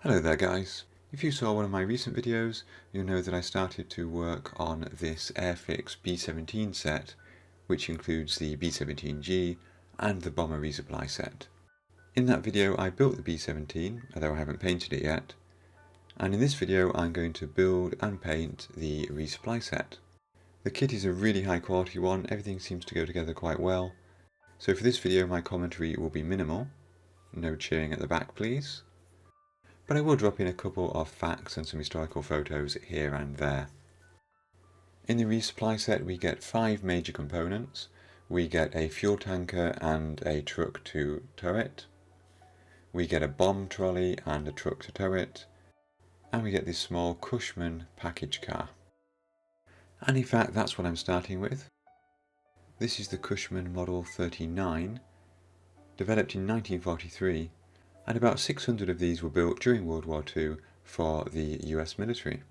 Hello there guys. If you saw one of my recent videos, you'll know that I started to work on this Airfix B-17 set, which includes the B-17G and the bomber resupply set. In that video I built the B-17, although I haven't painted it yet, and in this video I'm going to build and paint the resupply set. The kit is a really high quality one, everything seems to go together quite well, so for this video my commentary will be minimal, no cheering at the back please. But I will drop in a couple of facts and some historical photos here and there. In the resupply set we get 5 major components. We get a fuel tanker and a truck to tow it. We get a bomb trolley and a truck to tow it. And we get this small Cushman package car. And in fact that's what I'm starting with. This is the Cushman Model 39, developed in 1943. And about 600 of these were built during World War II for the US military.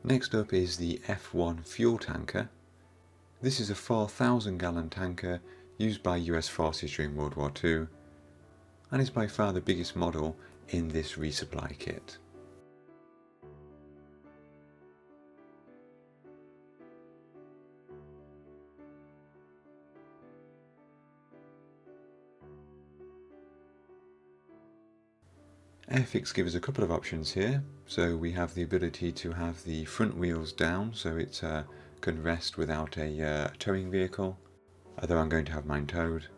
Next up is the F1 fuel tanker. This is a 4,000 gallon tanker used by US forces during World War II and is by far the biggest model in this resupply kit. Airfix gives us a couple of options here, so we have the ability to have the front wheels down so it can rest without a towing vehicle, although I'm going to have mine towed.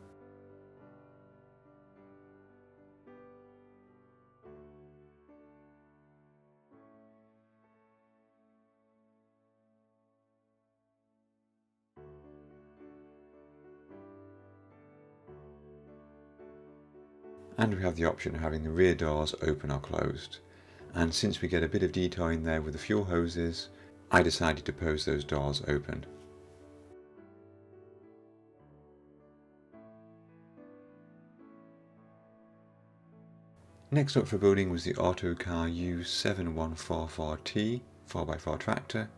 And we have the option of having the rear doors open or closed. And since we get a bit of detail in there with the fuel hoses, I decided to pose those doors open. Next up for building was the Autocar U-7144T 4x4 tractor,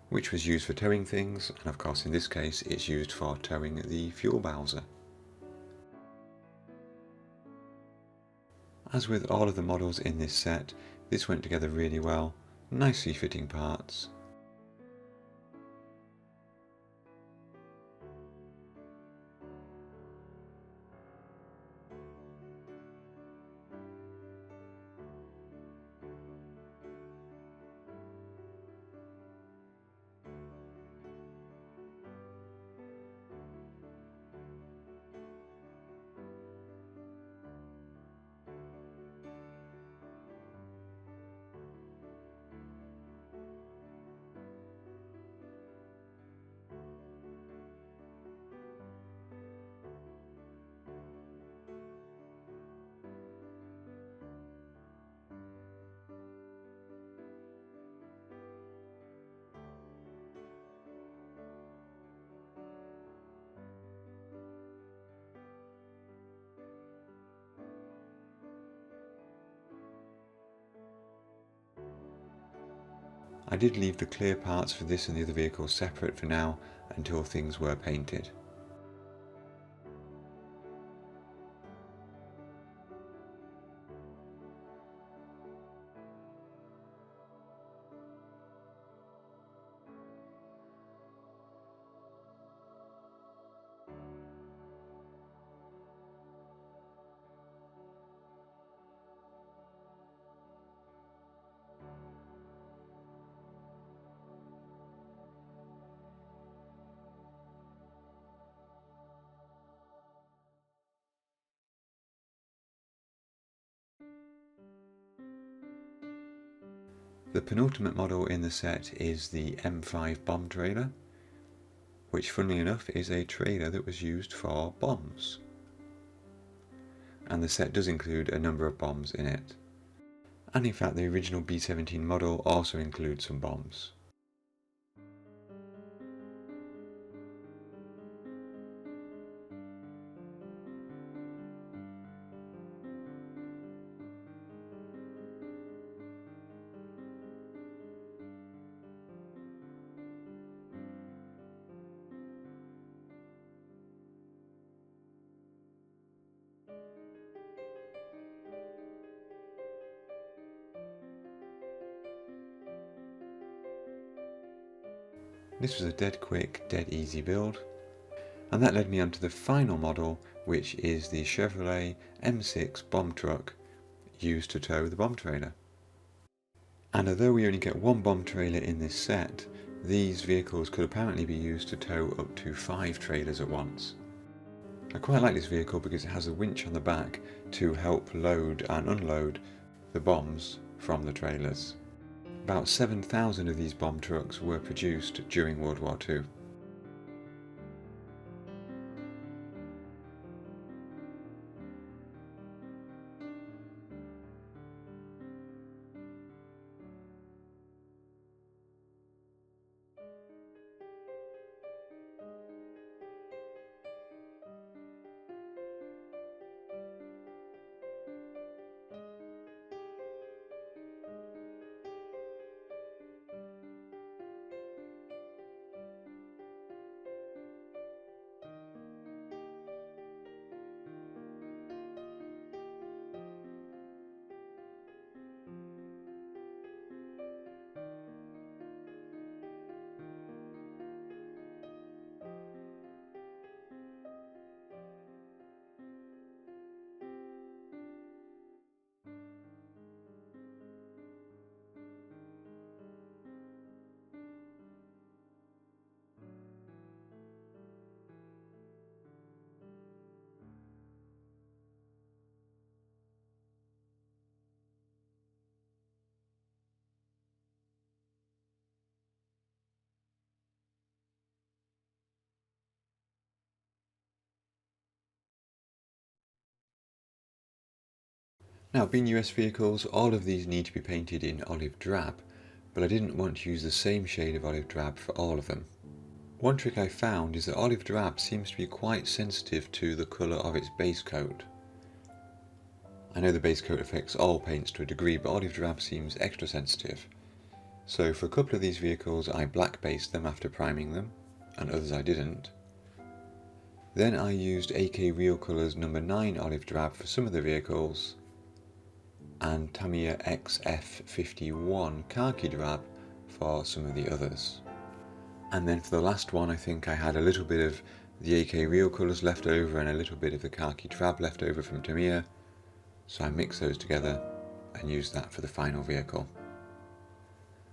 which was used for towing things, and of course in this case it's used for towing the fuel bowser. As with all of the models in this set, this went together really well, nicely fitting parts. I did leave the clear parts for this and the other vehicles separate for now until things were painted. The penultimate model in the set is the M5 bomb trailer, which funnily enough is a trailer that was used for bombs. and the set does include a number of bombs in it. And in fact the original B-17 model also includes some bombs. This was a dead quick, dead easy build, and that led me on to the final model, which is the Chevrolet M6 bomb truck used to tow the bomb trailer. And although we only get one bomb trailer in this set, these vehicles could apparently be used to tow up to 5 trailers at once. I quite like this vehicle because it has a winch on the back to help load and unload the bombs from the trailers. About 7,000 of these bomb trucks were produced during World War II. Now, being US vehicles, all of these need to be painted in olive drab, but I didn't want to use the same shade of olive drab for all of them. One trick I found is that olive drab seems to be quite sensitive to the colour of its base coat. I know the base coat affects all paints to a degree, but olive drab seems extra sensitive. So for a couple of these vehicles I black based them after priming them, and others I didn't. Then I used AK Real Colours No. 9 olive drab for some of the vehicles, and Tamiya XF51 khaki drab for some of the others. And then for the last one I think I had a little bit of the AK Real Colours left over and a little bit of the khaki drab left over from Tamiya, so I mixed those together and used that for the final vehicle.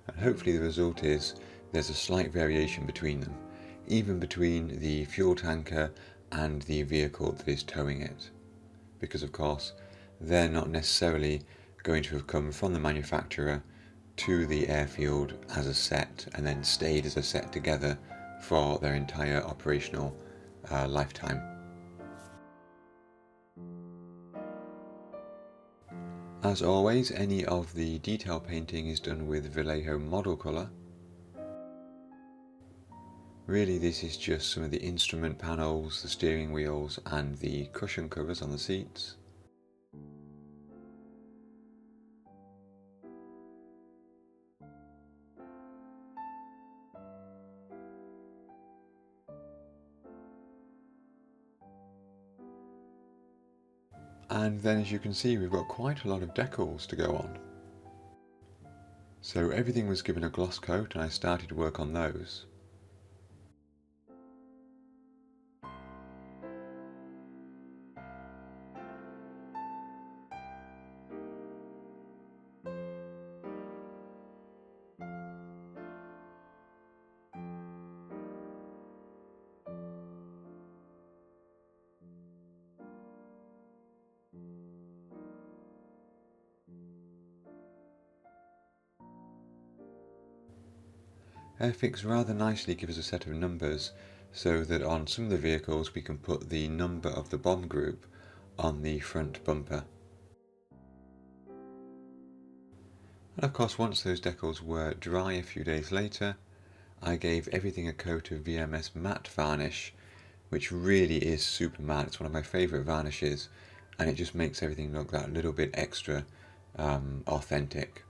And hopefully the result is there's a slight variation between them, even between the fuel tanker and the vehicle that is towing it, because of course they're not necessarily going to have come from the manufacturer to the airfield as a set and then stayed as a set together for their entire operational lifetime. As always, any of the detail painting is done with Vallejo model colour. Really this is just some of the instrument panels, the steering wheels and the cushion covers on the seats. And then as you can see we've got quite a lot of decals to go on. So everything was given a gloss coat and I started work on those. Airfix rather nicely gives us a set of numbers so that on some of the vehicles we can put the number of the bomb group on the front bumper. And of course, once those decals were dry a few days later, I gave everything a coat of VMS matte varnish, which really is super matte. It's one of my favourite varnishes, and it just makes everything look that little bit extra authentic.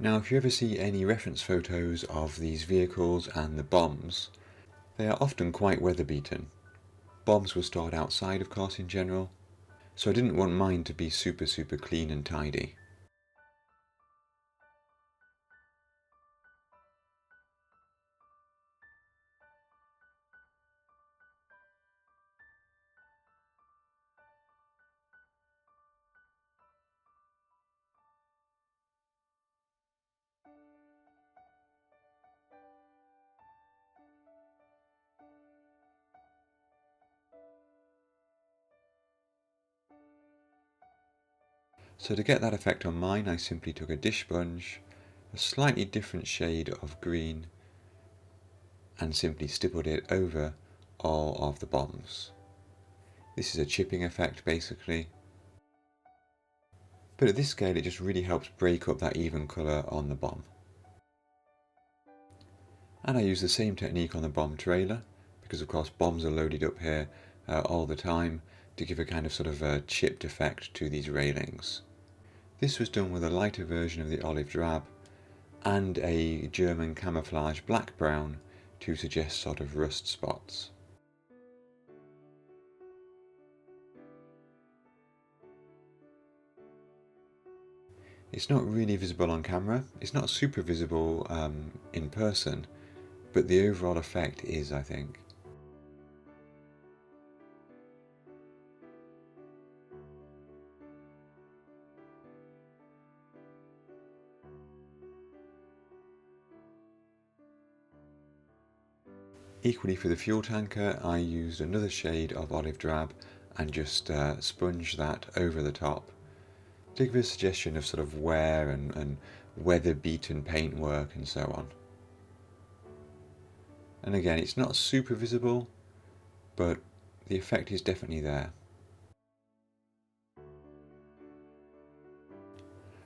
Now, if you ever see any reference photos of these vehicles and the bombs, they are often quite weather beaten. Bombs were stored outside, of course, in general, so I didn't want mine to be super clean and tidy. So to get that effect on mine, I simply took a dish sponge, a slightly different shade of green, and simply stippled it over all of the bombs. This is a chipping effect basically, but at this scale it just really helps break up that even colour on the bomb. And I use the same technique on the bomb trailer, because of course bombs are loaded up here all the time, to give a kind of sort of a chipped effect to these railings. This was done with a lighter version of the olive drab and a German camouflage black-brown to suggest sort of rust spots. It's not really visible on camera, it's not super visible in person, but the overall effect is, I think. Equally for the fuel tanker, I used another shade of olive drab and just sponged that over the top to give a suggestion of sort of wear and weather-beaten paintwork and so on. And again, it's not super visible, but the effect is definitely there.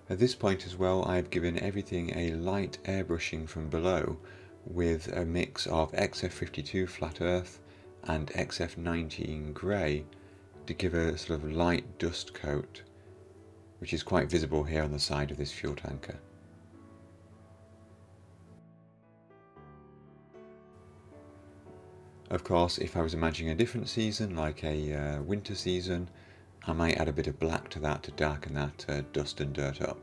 At this point as well, I've given everything a light airbrushing from below with a mix of XF52 flat earth and XF19 grey to give a sort of light dust coat, which is quite visible here on the side of this fuel tanker. Of course, if I was imagining a different season, like a winter season, I might add a bit of black to that to darken that dust and dirt up.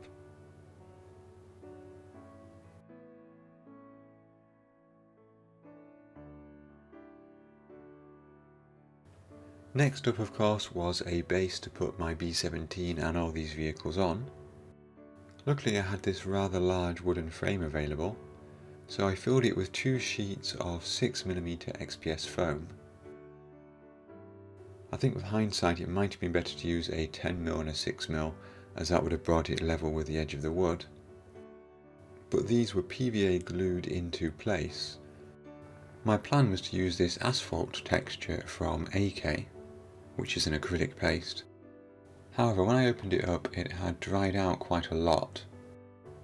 Next up, of course, was a base to put my B-17 and all these vehicles on. Luckily I had this rather large wooden frame available, so I filled it with 2 sheets of 6mm XPS foam. I think with hindsight it might have been better to use a 10mm and a 6mm, as that would have brought it level with the edge of the wood. But these were PVA glued into place. My plan was to use this asphalt texture from AK, which is an acrylic paste. However, when I opened it up, it had dried out quite a lot.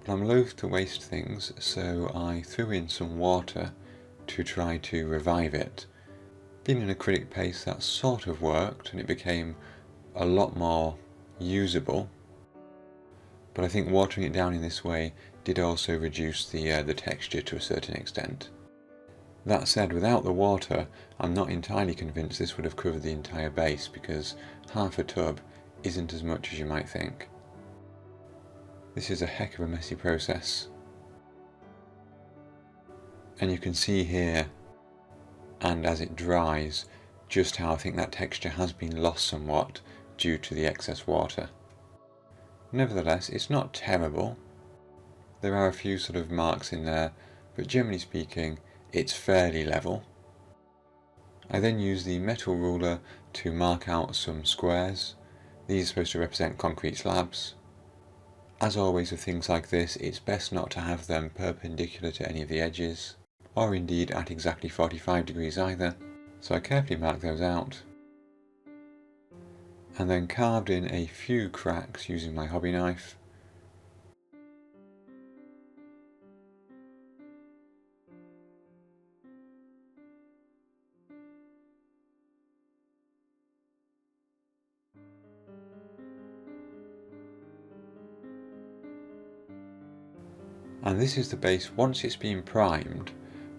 But I'm loath to waste things, so I threw in some water to try to revive it. Being an acrylic paste, that sort of worked, and it became a lot more usable. But I think watering it down in this way did also reduce the texture to a certain extent. That said, without the water, I'm not entirely convinced this would have covered the entire base, because half a tub isn't as much as you might think. This is a heck of a messy process. And you can see here, and as it dries, just how I think that texture has been lost somewhat due to the excess water. Nevertheless, it's not terrible. There are a few sort of marks in there, but generally speaking, it's fairly level. I then use the metal ruler to mark out some squares. These are supposed to represent concrete slabs. As always with things like this, it's best not to have them perpendicular to any of the edges, or indeed at exactly 45 degrees either, so I carefully mark those out, and then carved in a few cracks using my hobby knife. And this is the base once it's been primed,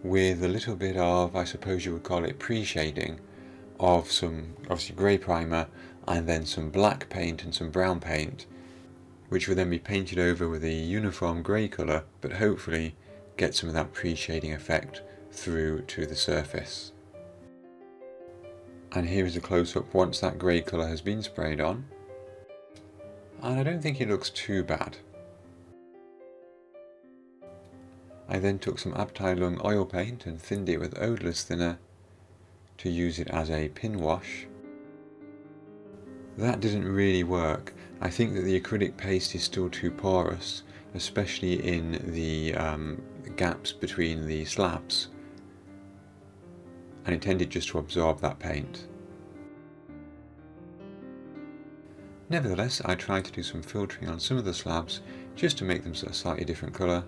with a little bit of, I suppose you would call it, pre-shading of some obviously grey primer and then some black paint and some brown paint, which will then be painted over with a uniform grey colour, but hopefully get some of that pre-shading effect through to the surface. And here is a close-up once that grey colour has been sprayed on, and I don't think it looks too bad. I then took some Abteilung oil paint and thinned it with odourless thinner to use it as a pin wash. That didn't really work. I think that the acrylic paste is still too porous, especially in the gaps between the slabs, and it tended just to absorb that paint. Nevertheless, I tried to do some filtering on some of the slabs just to make them a slightly different colour.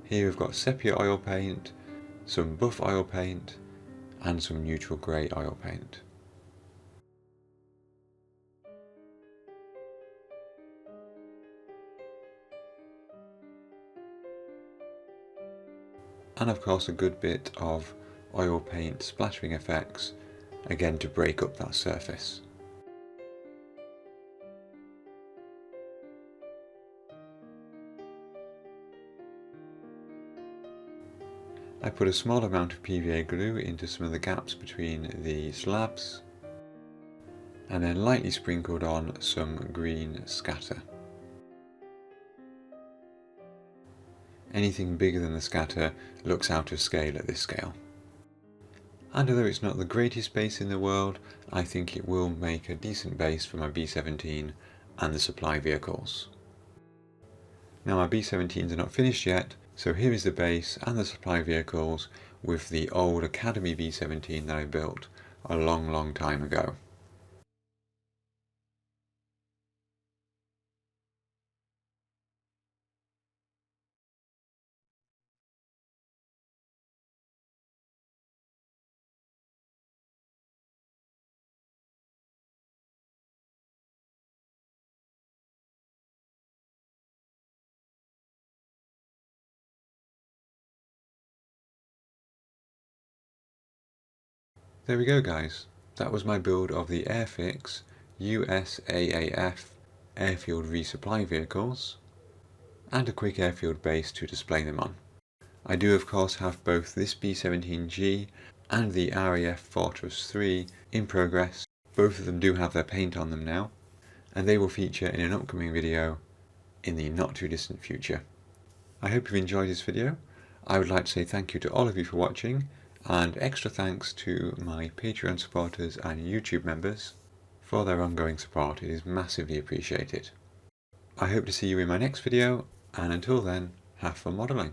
Here we've got sepia oil paint, some buff oil paint, and some neutral grey oil paint. And of course a good bit of oil paint splattering effects, again to break up that surface. I put a small amount of PVA glue into some of the gaps between the slabs, and then lightly sprinkled on some green scatter. Anything bigger than the scatter looks out of scale at this scale. And although it's not the greatest base in the world, I think it will make a decent base for my B-17 and the supply vehicles. Now my B-17s are not finished yet, so here is the base and the supply vehicles with the old Academy B-17 that I built a long time ago. There we go guys, that was my build of the Airfix USAAF Airfield Resupply Vehicles, and a quick airfield base to display them on. I do of course have both this B-17G and the RAF Fortress 3 in progress. Both of them do have their paint on them now, and they will feature in an upcoming video in the not too distant future. I hope you've enjoyed this video. I would like to say thank you to all of you for watching, and extra thanks to my Patreon supporters and YouTube members for their ongoing support. It is massively appreciated. I hope to see you in my next video, and until then, have fun modelling.